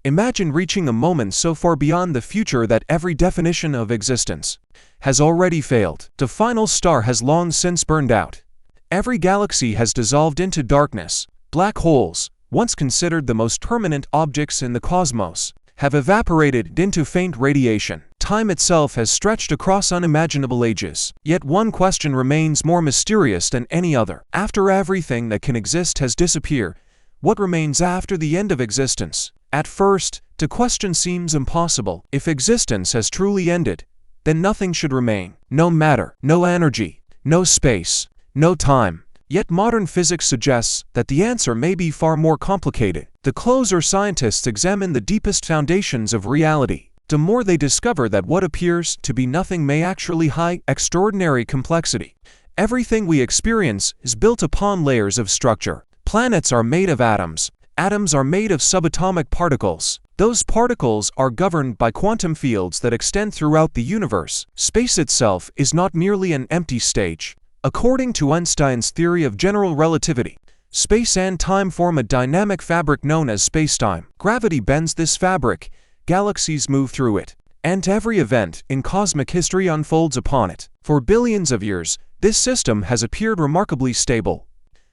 Imagine reaching a moment so far beyond the future that every definition of existence has already failed. The final star has long since burned out. Every galaxy has dissolved into darkness. Black holes, once considered the most permanent objects in the cosmos, have evaporated into faint radiation. Time itself has stretched across unimaginable ages. Yet one question remains more mysterious than any other. After everything that can exist has disappeared, what remains after the end of existence? At first, the question seems impossible. If existence has truly ended, then nothing should remain. No matter, no energy, no space, no time. Yet modern physics suggests that the answer may be far more complicated. The closer scientists examine the deepest foundations of reality, the more they discover that what appears to be nothing may actually hide extraordinary complexity. Everything we experience is built upon layers of structure. Planets are made of atoms. Atoms are made of subatomic particles. Those particles are governed by quantum fields that extend throughout the universe. Space itself is not merely an empty stage. According to Einstein's theory of general relativity, space and time form a dynamic fabric known as spacetime. Gravity bends this fabric, galaxies move through it, and every event in cosmic history unfolds upon it. For billions of years, this system has appeared remarkably stable.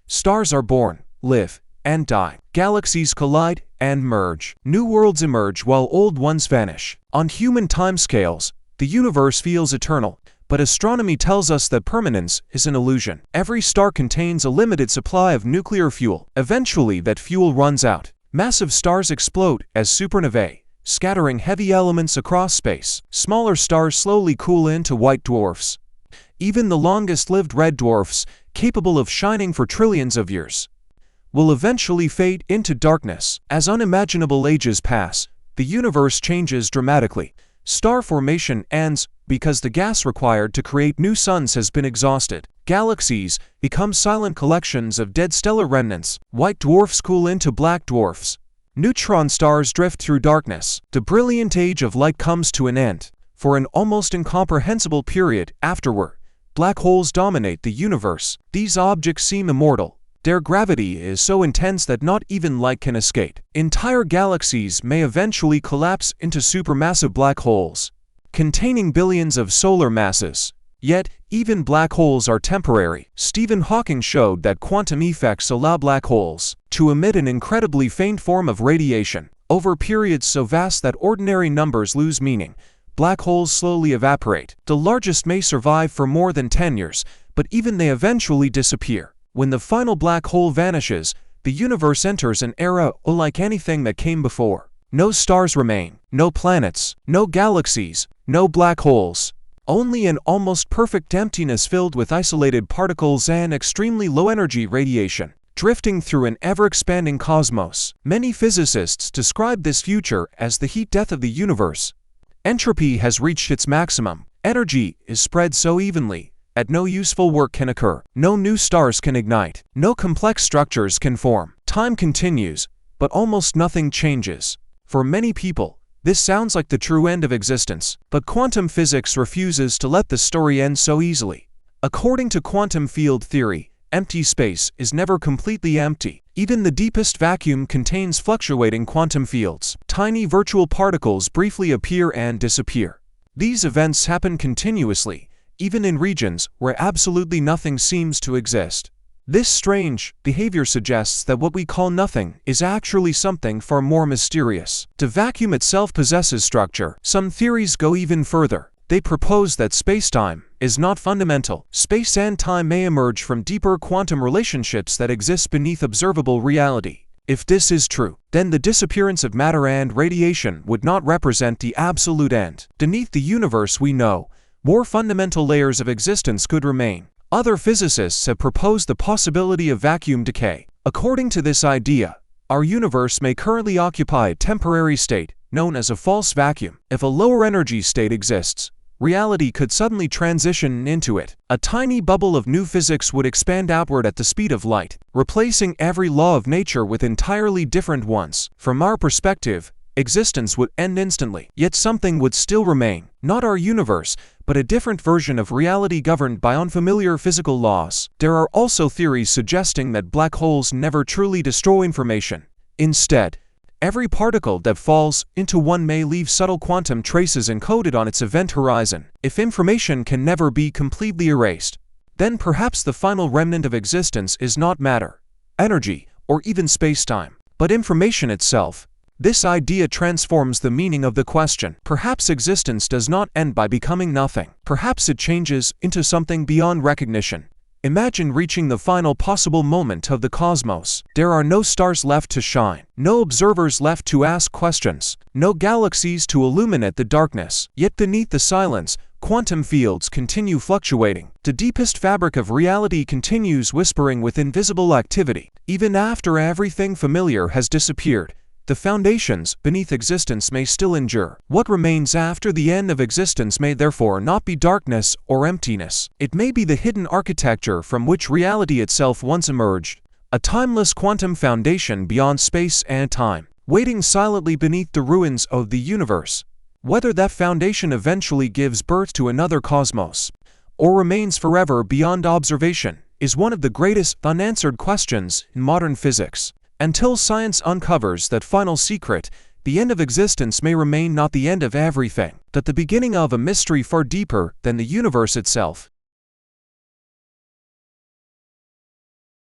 Stars are born, live, and die. Galaxies collide and merge. New worlds emerge while old ones vanish. On human timescales, the universe feels eternal, but astronomy tells us that permanence is an illusion. Every star contains a limited supply of nuclear fuel. Eventually, that fuel runs out. Massive stars explode as supernovae, scattering heavy elements across space. Smaller stars slowly cool into white dwarfs. Even the longest-lived red dwarfs, capable of shining for trillions of years, will eventually fade into darkness. As unimaginable ages pass, the universe changes dramatically. Star formation ends because the gas required to create new suns has been exhausted. Galaxies become silent collections of dead stellar remnants. White dwarfs cool into black dwarfs. Neutron stars drift through darkness. The brilliant age of light comes to an end. For an almost incomprehensible period afterward, black holes dominate the universe. These objects seem immortal. Their gravity is so intense that not even light can escape. Entire galaxies may eventually collapse into supermassive black holes, containing billions of solar masses. Yet, even black holes are temporary. Stephen Hawking showed that quantum effects allow black holes to emit an incredibly faint form of radiation. Over periods so vast that ordinary numbers lose meaning, black holes slowly evaporate. The largest may survive for more than 10 years, but even they eventually disappear. When the final black hole vanishes, the universe enters an era unlike anything that came before. No stars remain, no planets, no galaxies, no black holes. Only an almost perfect emptiness filled with isolated particles and extremely low-energy radiation, drifting through an ever-expanding cosmos. Many physicists describe this future as the heat death of the universe. Entropy has reached its maximum. Energy is spread so evenly that no useful work can occur. No new stars can ignite. No complex structures can form. Time continues, but almost nothing changes. For many people, this sounds like the true end of existence. But quantum physics refuses to let the story end so easily. According to quantum field theory, empty space is never completely empty. Even the deepest vacuum contains fluctuating quantum fields. Tiny virtual particles briefly appear and disappear. These events happen continuously, even in regions where absolutely nothing seems to exist. This strange behavior suggests that what we call nothing is actually something far more mysterious. The vacuum itself possesses structure. Some theories go even further. They propose that spacetime is not fundamental. Space and time may emerge from deeper quantum relationships that exist beneath observable reality. If this is true, then the disappearance of matter and radiation would not represent the absolute end. Beneath the universe we know, more fundamental layers of existence could remain. Other physicists have proposed the possibility of vacuum decay. According to this idea, our universe may currently occupy a temporary state, known as a false vacuum. If a lower energy state exists, reality could suddenly transition into it. A tiny bubble of new physics would expand outward at the speed of light, replacing every law of nature with entirely different ones. From our perspective, existence would end instantly, yet something would still remain. Not our universe, but a different version of reality governed by unfamiliar physical laws. There are also theories suggesting that black holes never truly destroy information. Instead, Every particle that falls into one may leave subtle quantum traces encoded on its event horizon. If information can never be completely erased, then perhaps the final remnant of existence is not matter, energy, or even space-time, but information itself. This idea transforms the meaning of the question. Perhaps existence does not end by becoming nothing. Perhaps it changes into something beyond recognition. Imagine reaching the final possible moment of the cosmos. There are no stars left to shine, no observers left to ask questions, no galaxies to illuminate the darkness. Yet beneath the silence, quantum fields continue fluctuating. The deepest fabric of reality continues whispering with invisible activity. Even after everything familiar has disappeared, the foundations beneath existence may still endure. What remains after the end of existence may therefore not be darkness or emptiness. It may be the hidden architecture from which reality itself once emerged, a timeless quantum foundation beyond space and time, waiting silently beneath the ruins of the universe. Whether that foundation eventually gives birth to another cosmos, or remains forever beyond observation, is one of the greatest unanswered questions in modern physics. Until science uncovers that final secret, the end of existence may remain not the end of everything, but the beginning of a mystery far deeper than the universe itself.